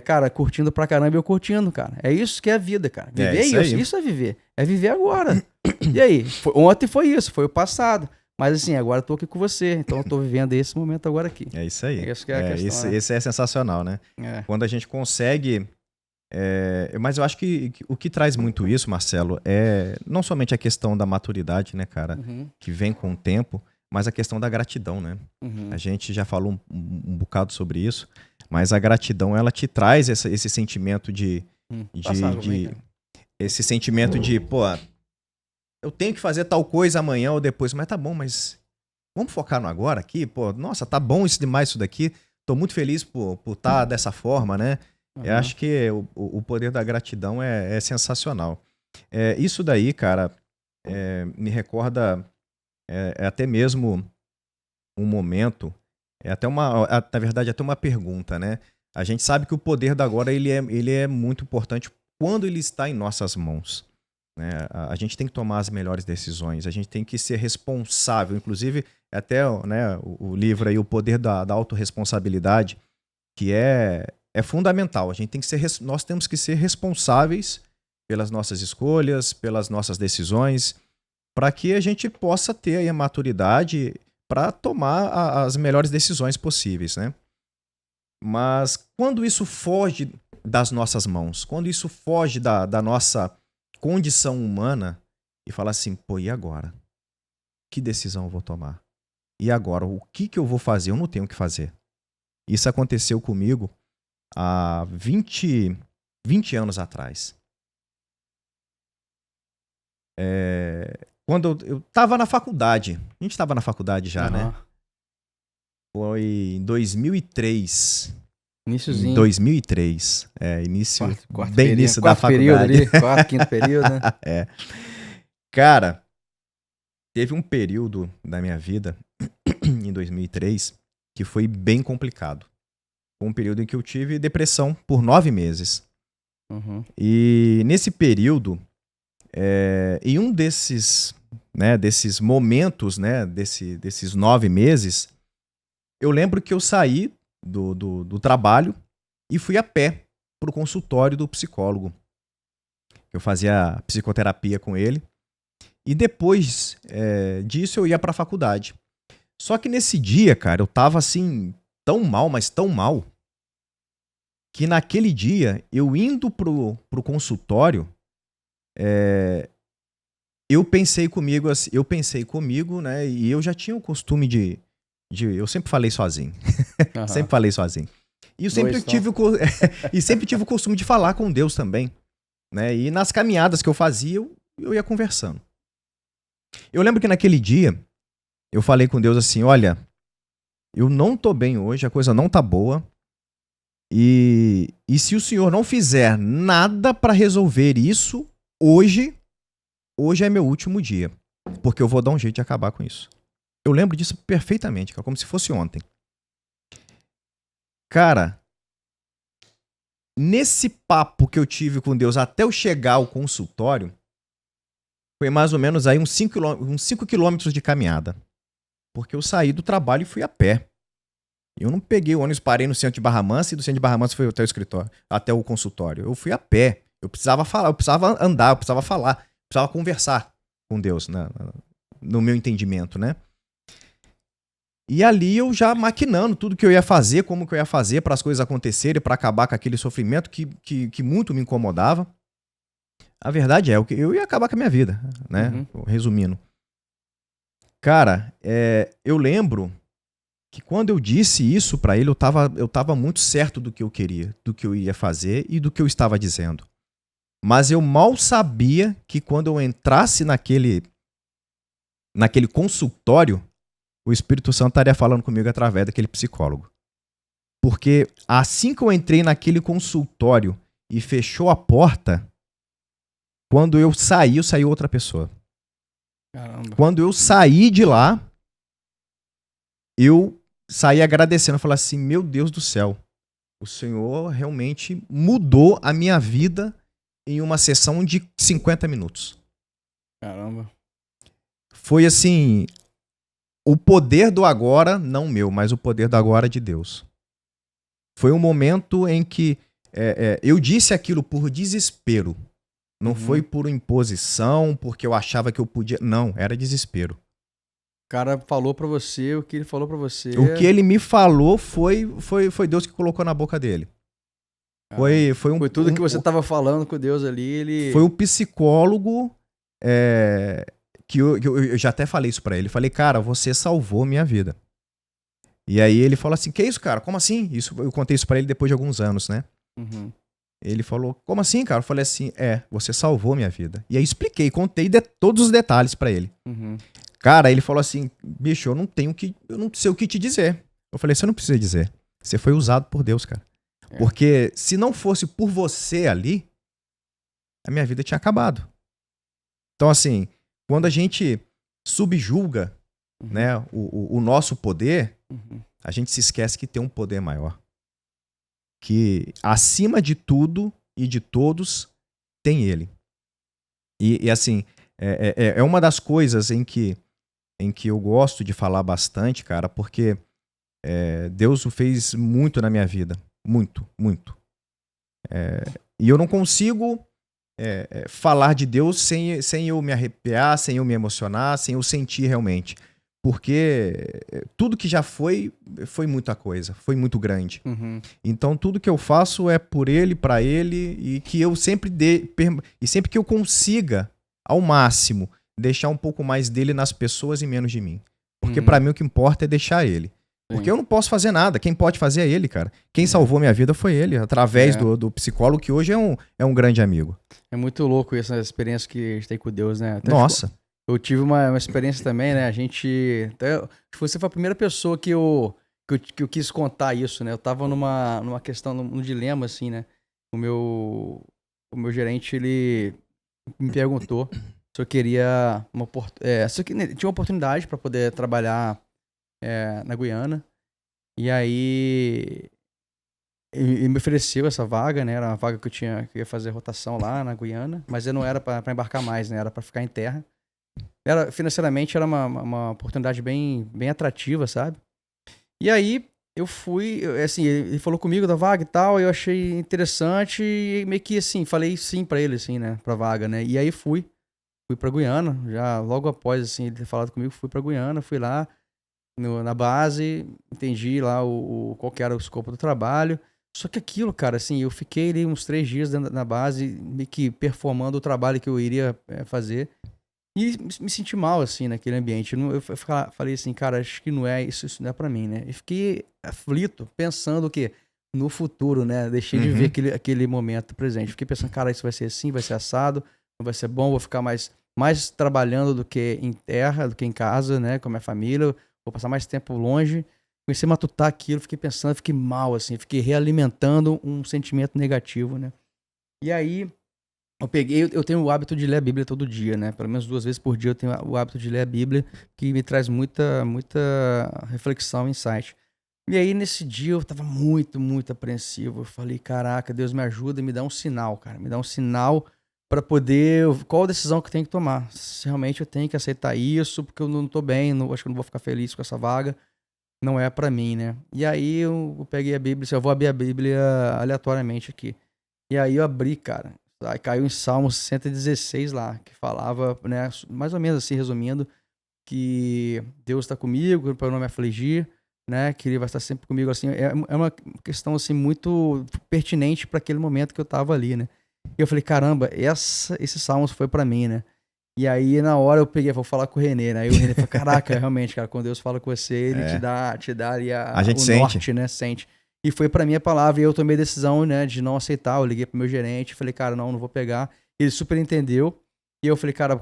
Cara, curtindo pra caramba e eu curtindo, cara. É isso que é a vida, cara. Viver é isso isso. aí. Isso é viver. É viver agora. E aí? Ontem foi isso, foi o passado. Mas assim, agora eu tô aqui com você. Então eu tô vivendo esse momento agora aqui. É isso aí. É isso que é a questão, né? Esse é sensacional, né? Quando a gente consegue... mas eu acho que o que traz muito isso, Marcelo, é não somente a questão da maturidade, né, cara, que vem com o tempo, mas a questão da gratidão, né? A gente já falou um bocado sobre isso, mas a gratidão, ela te traz esse sentimento esse sentimento de, pô, eu tenho que fazer tal coisa amanhã ou depois, mas tá bom, mas vamos focar no agora aqui? Pô, nossa, tá bom isso demais isso daqui, tô muito feliz por estar dessa forma, né? Eu acho que o poder da gratidão é sensacional. Isso daí, cara, me recorda até mesmo um momento, na verdade, até uma pergunta, né? A gente sabe que o poder da agora ele é muito importante quando ele está em nossas mãos. Né? A gente tem que tomar as melhores decisões, a gente tem que ser responsável. Inclusive, até, né, o livro aí, O Poder da Autorresponsabilidade, que é fundamental. Nós temos que ser responsáveis pelas nossas escolhas, pelas nossas decisões, para que a gente possa ter aí a maturidade para tomar as melhores decisões possíveis, né? Mas quando isso foge das nossas mãos, quando isso foge da nossa condição humana, e fala assim, pô, e agora? Que decisão eu vou tomar? E agora? O que eu vou fazer? Eu não tenho o que fazer. Isso aconteceu comigo há 20 anos atrás. Quando eu estava na faculdade. A gente estava na faculdade já, né? Foi em 2003. Iniciozinho. Em 2003. Início, quarto bem período, início da faculdade. Período ali, quarto, quinto período, né? Cara, teve um período da minha vida, em 2003, que foi bem complicado. Foi um período em que eu tive depressão por 9 meses. E nesse período, em um desses momentos, né, desses 9 meses, eu lembro que eu saí do trabalho e fui a pé para o consultório do psicólogo. Eu fazia psicoterapia com ele. E depois disso eu ia para a faculdade. Só que nesse dia, cara, eu tava assim, tão mal, mas tão mal, que naquele dia, eu indo pro consultório, eu pensei comigo, né? E eu já tinha o costume eu sempre falei sozinho. Sempre falei sozinho. E eu sempre tive o costume de falar com Deus também, né? E nas caminhadas que eu fazia, eu ia conversando. Eu lembro que naquele dia, eu falei com Deus assim, olha, eu não tô bem hoje, a coisa não tá boa, e se o Senhor não fizer nada para resolver isso, hoje é meu último dia, porque eu vou dar um jeito de acabar com isso. Eu lembro disso perfeitamente, como se fosse ontem. Cara, nesse papo que eu tive com Deus até eu chegar ao consultório, foi mais ou menos aí uns 5 quilômetros de caminhada. Porque eu saí do trabalho e fui a pé. Eu não peguei o ônibus, parei no centro de Barra Mansa e do centro de Barra Mansa fui até o escritório, até o consultório. Eu fui a pé. Eu precisava falar, eu precisava andar, eu precisava falar, eu precisava conversar com Deus, no meu entendimento, né? E ali eu já maquinando tudo que eu ia fazer, como que eu ia fazer para as coisas acontecerem, para acabar com aquele sofrimento que muito me incomodava. A verdade é, eu ia acabar com a minha vida, né? Resumindo. Cara, eu lembro que quando eu disse isso pra ele, eu tava muito certo do que eu queria, do que eu ia fazer e do que eu estava dizendo. Mas eu mal sabia que quando eu entrasse naquele consultório, o Espírito Santo estaria falando comigo através daquele psicólogo. Porque assim que eu entrei naquele consultório e fechou a porta, quando eu saí outra pessoa. Caramba. Quando eu saí de lá, eu saí agradecendo. Falei assim, meu Deus do céu, o Senhor realmente mudou a minha vida em uma sessão de 50 minutos. Caramba. Foi assim, o poder do agora, não meu, mas o poder do agora de Deus. Foi um momento em que eu disse aquilo por desespero. Não foi por imposição, porque eu achava que eu podia. Não, era desespero. O cara falou pra você o que ele falou pra você. O que ele me falou foi Deus que colocou na boca dele. Foi tudo que você estava falando com Deus ali. Ele foi um psicólogo que eu já até falei isso pra ele. Falei, cara, você salvou minha vida. E aí ele falou assim, que isso, cara? Como assim? Eu contei isso pra ele depois de alguns anos, né? Uhum. Ele falou, como assim, cara? Eu falei assim, você salvou minha vida. E aí expliquei, contei todos os detalhes pra ele. Uhum. Cara, ele falou assim, bicho, eu não sei o que te dizer. Eu falei, você não precisa dizer. Você foi usado por Deus, cara. Porque se não fosse por você ali, a minha vida tinha acabado. Então, assim, quando a gente subjuga, né, o nosso poder, a gente se esquece que tem um poder maior. Que acima de tudo e de todos tem ele. E assim, é uma das coisas em que eu gosto de falar bastante, cara, porque Deus o fez muito na minha vida. Muito, muito. E eu não consigo falar de Deus sem eu me arrepiar, sem eu me emocionar, sem eu sentir realmente. Porque tudo que já foi muita coisa, foi muito grande. Uhum. Então tudo que eu faço é por ele, pra ele, e que eu sempre e sempre que eu consiga, ao máximo, deixar um pouco mais dele nas pessoas e menos de mim. Porque pra mim o que importa é deixar ele. Porque eu não posso fazer nada. Quem pode fazer é ele, cara. Quem salvou minha vida foi ele, através do psicólogo, que hoje é um grande amigo. É muito louco essa experiência que a gente tem com Deus, né? Até Nossa. Eu tive uma experiência também, né? Você foi a primeira pessoa que eu quis contar isso, né? Eu tava numa questão, num dilema, assim, né? O meu gerente, ele me perguntou se eu queria se eu tinha uma oportunidade para poder trabalhar na Guiana. E aí ele me ofereceu essa vaga, né? Era uma vaga que que eu ia fazer rotação lá na Guiana, mas eu não era para embarcar mais, né? Era para ficar em terra. Financeiramente era uma oportunidade bem, bem atrativa, sabe? E aí eu fui, assim, ele falou comigo da vaga e tal, eu achei interessante e meio que assim, falei sim pra ele, assim, né? Pra vaga, né? E aí fui pra Guiana, já logo após, assim, ele ter falado comigo, fui pra Guiana, fui lá na base, entendi lá qual que era o escopo do trabalho. Só que aquilo, cara, assim, eu fiquei ali uns 3 dias na base, meio que performando o trabalho que eu iria fazer. E me senti mal, assim, naquele ambiente. Eu falei assim, cara, acho que não é isso não é pra mim, né? E fiquei aflito, pensando que no futuro, né? Deixei de ver aquele momento presente. Fiquei pensando, cara, isso vai ser assim, vai ser assado, não vai ser bom, vou ficar mais trabalhando do que em terra, do que em casa, né? Com a minha família, vou passar mais tempo longe. Comecei a matutar aquilo, fiquei pensando, fiquei mal, assim, fiquei realimentando um sentimento negativo, né? E aí eu tenho o hábito de ler a Bíblia todo dia, né? Pelo menos 2 vezes por dia eu tenho o hábito de ler a Bíblia, que me traz muita reflexão e insight. E aí, nesse dia, eu tava muito, muito apreensivo. Eu falei, caraca, Deus me ajuda e me dá um sinal, cara. Me dá um sinal pra poder... Qual a decisão que eu tenho que tomar? Se realmente eu tenho que aceitar isso, porque eu não tô bem, acho que eu não vou ficar feliz com essa vaga. Não é pra mim, né? E aí, eu peguei a Bíblia, eu vou abrir a Bíblia aleatoriamente aqui. E aí, eu abri, cara. Aí caiu em Salmos 116 lá, que falava, né, mais ou menos assim, resumindo, que Deus está comigo para não me afligir, né, que Ele vai estar sempre comigo, assim, é uma questão, assim, muito pertinente para aquele momento que eu tava ali, né. E eu falei, caramba, esse Salmos foi para mim, né. E aí, na hora, eu peguei, vou falar com o Renê, né, aí o Renê falou, caraca, realmente, cara, quando Deus fala com você, Ele te dá ali a gente o sente. norte, né, sente. E foi pra mim a palavra, e eu tomei a decisão, né, de não aceitar. Eu liguei pro meu gerente, falei, cara, não vou pegar. Ele super entendeu. E eu falei, cara,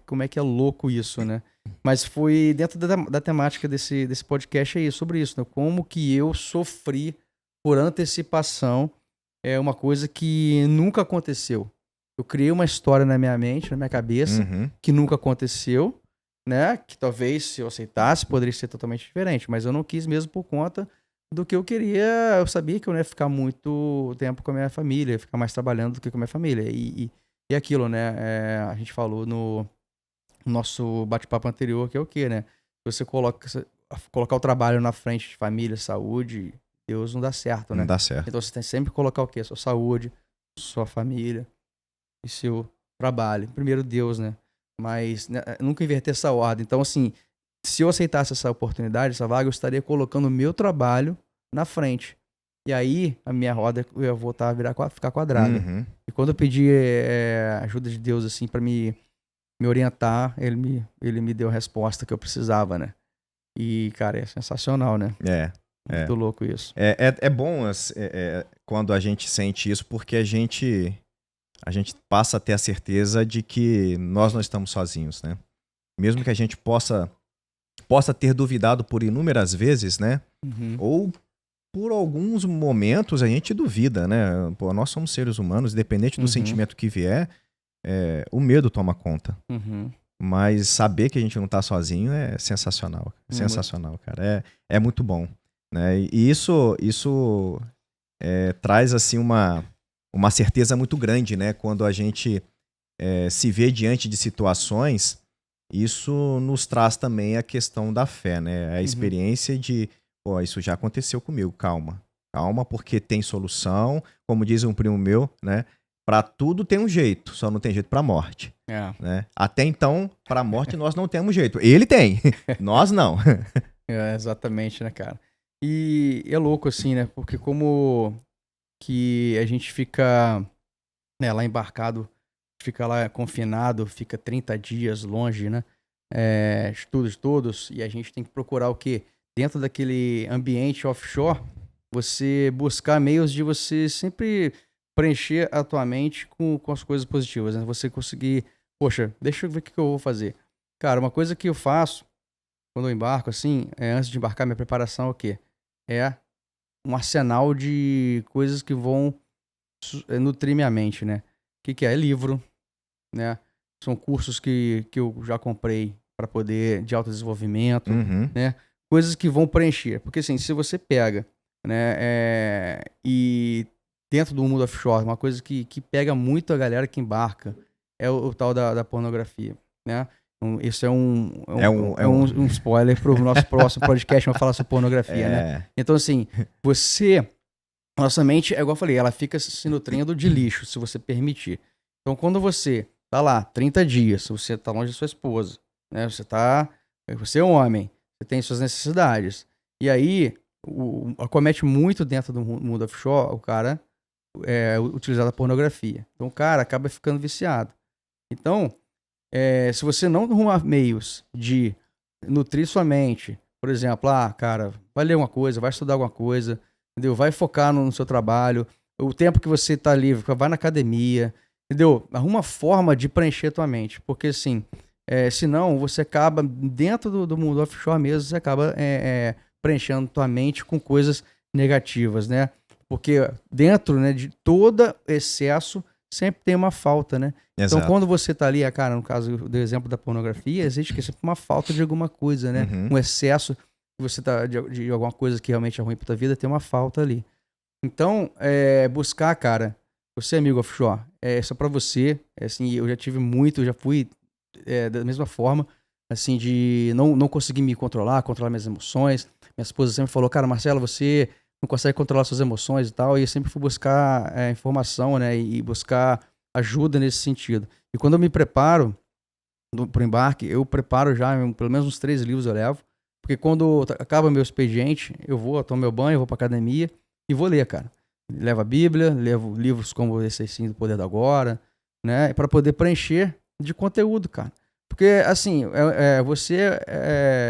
como é que é louco isso, né? Mas foi dentro da temática desse podcast aí, sobre isso, né? Como que eu sofri por antecipação uma coisa que nunca aconteceu. Eu criei uma história na minha mente, na minha cabeça, que nunca aconteceu, né? Que talvez, se eu aceitasse, poderia ser totalmente diferente. Mas eu não quis mesmo por conta do que eu queria. Eu sabia que eu não ia ficar muito tempo com a minha família, ia ficar mais trabalhando do que com a minha família. E aquilo, né? A gente falou no nosso bate-papo anterior, que é o quê, né? você colocar o trabalho na frente de família, saúde, Deus não dá certo, né? Não dá certo. Então você tem sempre que colocar o quê? Sua saúde, sua família e seu trabalho. Primeiro Deus, né? Mas né, nunca inverter essa ordem. Então, assim, se eu aceitasse essa oportunidade, essa vaga, eu estaria colocando o meu trabalho na frente. E aí, a minha roda ia voltar a ficar quadrada. Uhum. E quando eu pedi ajuda de Deus, assim, pra me orientar, ele me deu a resposta que eu precisava, né? E, cara, é sensacional, né? Muito louco isso. É bom quando a gente sente isso, porque a gente passa a ter a certeza de que nós não estamos sozinhos, né? Mesmo que a gente possa ter duvidado por inúmeras vezes, né? Uhum. Ou por alguns momentos a gente duvida, né? Pô, nós somos seres humanos, independente do sentimento que vier, o medo toma conta. Uhum. Mas saber que a gente não tá sozinho é sensacional. Sensacional, cara. É muito bom. Né? E isso traz assim uma certeza muito grande, né? Quando a gente se vê diante de situações, isso nos traz também a questão da fé, né? A experiência de, pô, isso já aconteceu comigo, calma, porque tem solução, como diz um primo meu, né? Para tudo tem um jeito, só não tem jeito para morte. Né? Até então, para morte nós não temos jeito. Ele tem, nós não. Exatamente, né, cara? E é louco assim, né? Porque como que a gente fica lá embarcado, fica lá confinado, fica 30 dias longe, né? Estudos todos, e a gente tem que procurar o quê? Dentro daquele ambiente offshore, você buscar meios de você sempre preencher a tua mente com as coisas positivas, né? Você conseguir, poxa, deixa eu ver o que eu vou fazer. Cara, uma coisa que eu faço quando eu embarco, assim, antes de embarcar, minha preparação é o quê? É um arsenal de coisas que vão nutrir minha mente, né? O que é? É livro, né? São cursos que eu já comprei para poder, de autodesenvolvimento, né? Coisas que vão preencher. Porque, assim, se você pega, né? E dentro do mundo offshore, uma coisa que pega muito a galera que embarca é o tal da pornografia, né? Isso é um spoiler pro nosso próximo podcast, vamos falar sobre pornografia, né? Então, assim, nossa mente, é igual eu falei, ela fica se nutrindo de lixo, se você permitir. Então, quando você tá lá 30 dias, você tá longe da sua esposa, né? Você é um homem, você tem suas necessidades. E aí, acomete muito dentro do mundo offshore, o cara utilizar a pornografia. Então, o cara acaba ficando viciado. Então, se você não arrumar meios de nutrir sua mente, por exemplo, cara, vai ler uma coisa, vai estudar alguma coisa, entendeu? Vai focar no seu trabalho, o tempo que você tá livre, vai na academia, entendeu? Arruma uma forma de preencher tua mente, porque assim, senão você acaba, dentro do mundo offshore mesmo, você acaba preenchendo tua mente com coisas negativas, né? Porque dentro, né, de todo excesso sempre tem uma falta, né? Exato. Então, quando você tá ali, cara, no caso do exemplo da pornografia, existe sempre uma falta de alguma coisa, né? Um excesso que você tá de alguma coisa que realmente é ruim pra tua vida, tem uma falta ali. Então, buscar, cara, você, amigo offshore, só pra você, assim, eu já tive muito, eu já fui da mesma forma, assim, de não conseguir me controlar minhas emoções. Minha esposa sempre falou, cara, Marcelo, você não consegue controlar suas emoções e tal, e eu sempre fui buscar informação, né, e buscar ajuda nesse sentido. E quando eu me preparo pro embarque, eu preparo já, pelo menos uns 3 livros eu levo, porque quando acaba meu expediente, eu tomo meu banho, eu vou pra academia e vou ler, cara. Levo a Bíblia, levo livros como esse assim, do Poder do Agora, né, para poder preencher de conteúdo, cara. Porque, assim, você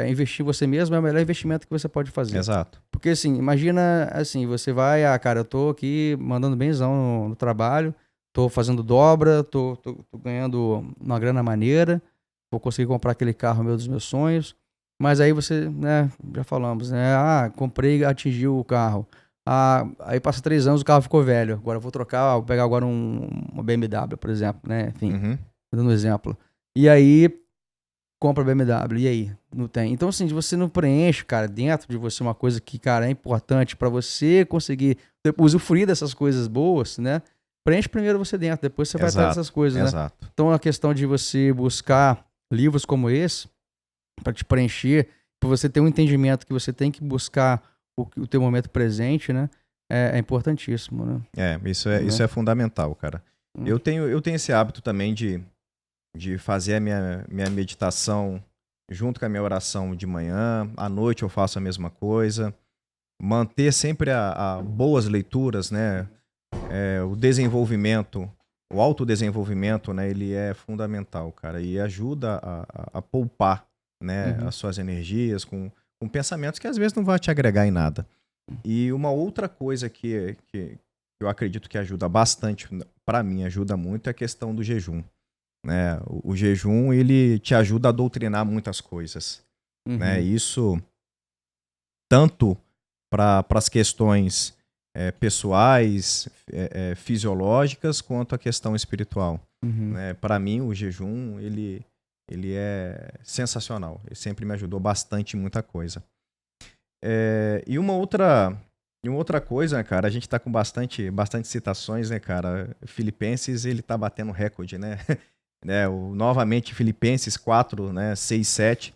investir em você mesmo é o melhor investimento que você pode fazer. Exato. Porque, assim, imagina, assim, você vai, cara, eu tô aqui mandando benzão no trabalho, tô fazendo dobra, tô ganhando uma grana maneira, vou conseguir comprar aquele carro dos meus sonhos, mas aí você, né, já falamos, né, comprei, atingiu o carro. Aí passa 3 anos, o carro ficou velho, agora eu vou trocar, vou pegar agora uma BMW, por exemplo, né, enfim, dando um exemplo. E aí, compra BMW, e aí? Não tem. Então, assim, se você não preenche, cara, dentro de você uma coisa que, cara, é importante pra você conseguir usufruir dessas coisas boas, né? Preenche primeiro você dentro, depois você vai atrás dessas coisas, né? Exato. Então, a questão de você buscar livros como esse, pra te preencher pra você ter um entendimento que você tem que buscar o teu momento presente, né? É importantíssimo, né? Isso é fundamental, cara. Hum. Eu tenho esse hábito também de fazer a minha meditação junto com a minha oração de manhã. À noite eu faço a mesma coisa. Manter sempre a boas leituras, né? O desenvolvimento, o autodesenvolvimento, né? Ele é fundamental, cara. E ajuda a poupar, né? As suas energias com pensamentos que às vezes não vão te agregar em nada. E uma outra coisa que eu acredito que ajuda bastante, para mim ajuda muito, é a questão do jejum. Né? O jejum, ele te ajuda a doutrinar muitas coisas. Né? Isso tanto para as questões pessoais, fisiológicas, quanto a questão espiritual. Né? Para mim, o jejum, ele é sensacional. Ele sempre me ajudou bastante em muita coisa. E uma outra coisa, né, cara, a gente tá com bastante citações, né, cara? Filipenses, ele tá batendo recorde, né? Novamente, Filipenses 4, né, 6, 7,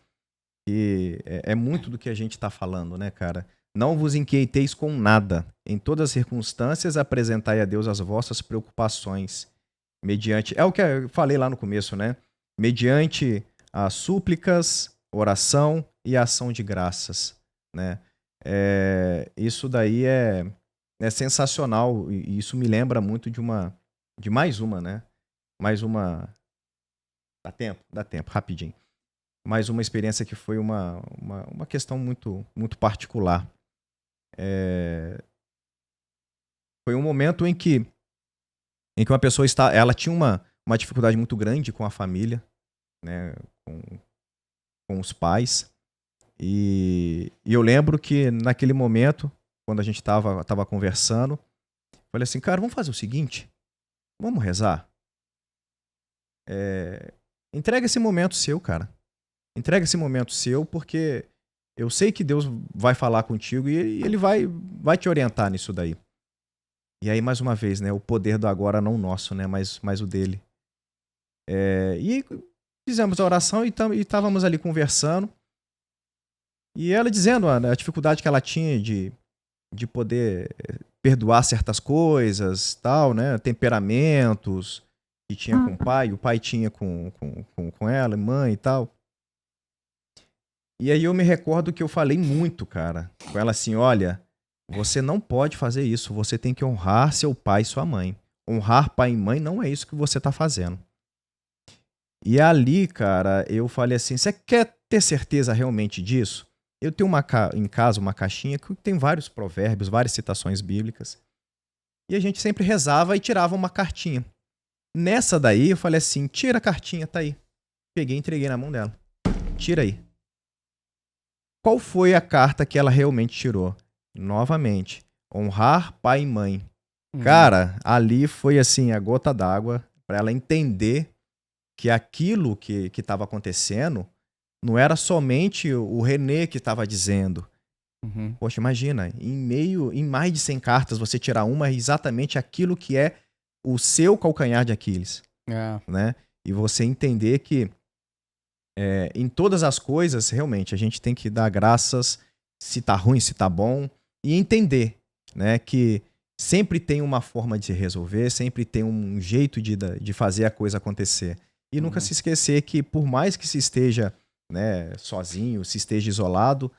que é muito do que a gente tá falando, né, cara? Não vos inquieteis com nada. Em todas as circunstâncias, apresentai a Deus as vossas preocupações. Mediante... É o que eu falei lá no começo, né? Mediante as súplicas, oração e ação de graças. Né? Isso daí é sensacional e isso me lembra muito de mais uma, né? Mais uma... Dá tempo, rapidinho. Mais uma experiência que foi uma questão muito, muito particular. Foi um momento em que uma pessoa ela tinha uma dificuldade muito grande com a família, né? Com os pais. E eu lembro que naquele momento, quando a gente tava conversando, falei assim, cara, vamos fazer o seguinte, vamos rezar? Entrega esse momento seu, cara. Entrega esse momento seu, porque eu sei que Deus vai falar contigo e ele vai te orientar nisso daí. E aí, mais uma vez, né, o poder do agora não o nosso, né, mas o dele. E fizemos a oração e estávamos ali conversando. E ela dizendo a dificuldade que ela tinha de poder perdoar certas coisas, tal, né? Temperamentos que tinha com o pai tinha com ela, mãe e tal. E aí eu me recordo que eu falei muito, cara, com ela assim, olha, você não pode fazer isso, você tem que honrar seu pai e sua mãe. Honrar pai e mãe não é isso que você tá fazendo. E ali, cara, eu falei assim, você quer ter certeza realmente disso? Eu tenho em casa uma caixinha que tem vários provérbios, várias citações bíblicas. E a gente sempre rezava e tirava uma cartinha. Nessa daí, eu falei assim, tira a cartinha, tá aí. Peguei e entreguei na mão dela. Tira aí. Qual foi a carta que ela realmente tirou? Novamente, honrar pai e mãe. Cara, ali foi assim, a gota d'água para ela entender que aquilo que estava acontecendo não era somente o René que estava dizendo. Poxa, imagina, em mais de 100 cartas, você tirar uma exatamente aquilo que é o seu calcanhar de Aquiles. Né? E você entender que em todas as coisas, realmente, a gente tem que dar graças se tá ruim, se tá bom, e entender, né, que sempre tem uma forma de resolver, sempre tem um jeito de fazer a coisa acontecer. E nunca se esquecer que, por mais que se esteja, né, sozinho, se esteja isolado,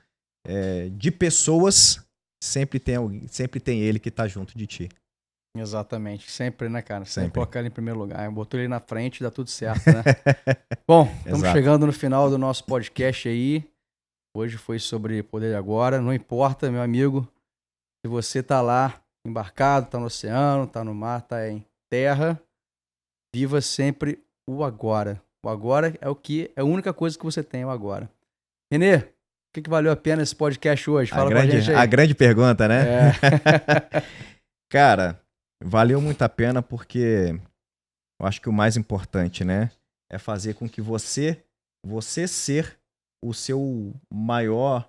de pessoas, sempre tem ele que tá junto de ti. Exatamente, sempre, né, cara? Sempre Sempre. colocar ele em primeiro lugar. Botou ele na frente e dá tudo certo, né? Bom, estamos Exato. chegando no final do nosso podcast aí. Hoje foi sobre poder de agora. Não importa, meu amigo, se você tá lá embarcado, tá no oceano, tá no mar, tá em terra, viva sempre o agora. O agora é a única coisa que você tem, o agora. Renê, o que valeu a pena esse podcast hoje? Fala pra gente aí. A grande pergunta, né? É. Cara, valeu muito a pena porque eu acho que o mais importante, né, é fazer com que você ser o seu maior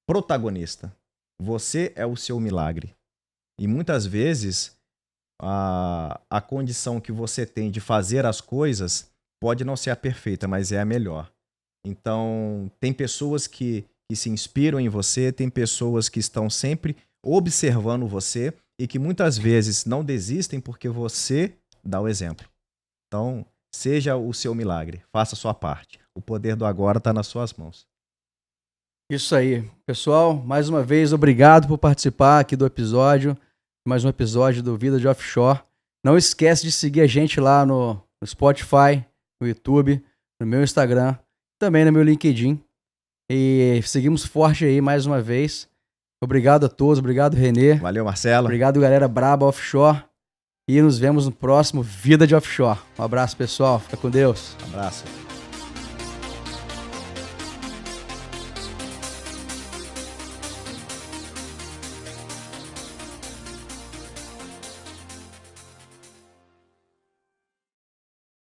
protagonista. Você é o seu milagre. E muitas vezes a condição que você tem de fazer as coisas pode não ser a perfeita, mas é a melhor. Então, tem pessoas que que se inspiram em você, tem pessoas que estão sempre observando você e que muitas vezes não desistem porque você dá o exemplo. Então, seja o seu milagre, faça a sua parte. O poder do agora está nas suas mãos. Isso aí. Pessoal, mais uma vez, obrigado por participar aqui do episódio. Mais um episódio do Vida de Offshore. Não esquece de seguir a gente lá no Spotify, no YouTube, no meu Instagram, também no meu LinkedIn. E seguimos forte aí mais uma vez. Obrigado a todos, obrigado Renê. Valeu, Marcelo. Obrigado, galera braba Offshore. E nos vemos no próximo Vida de Offshore. Um abraço, pessoal. Fica com Deus. Um abraço.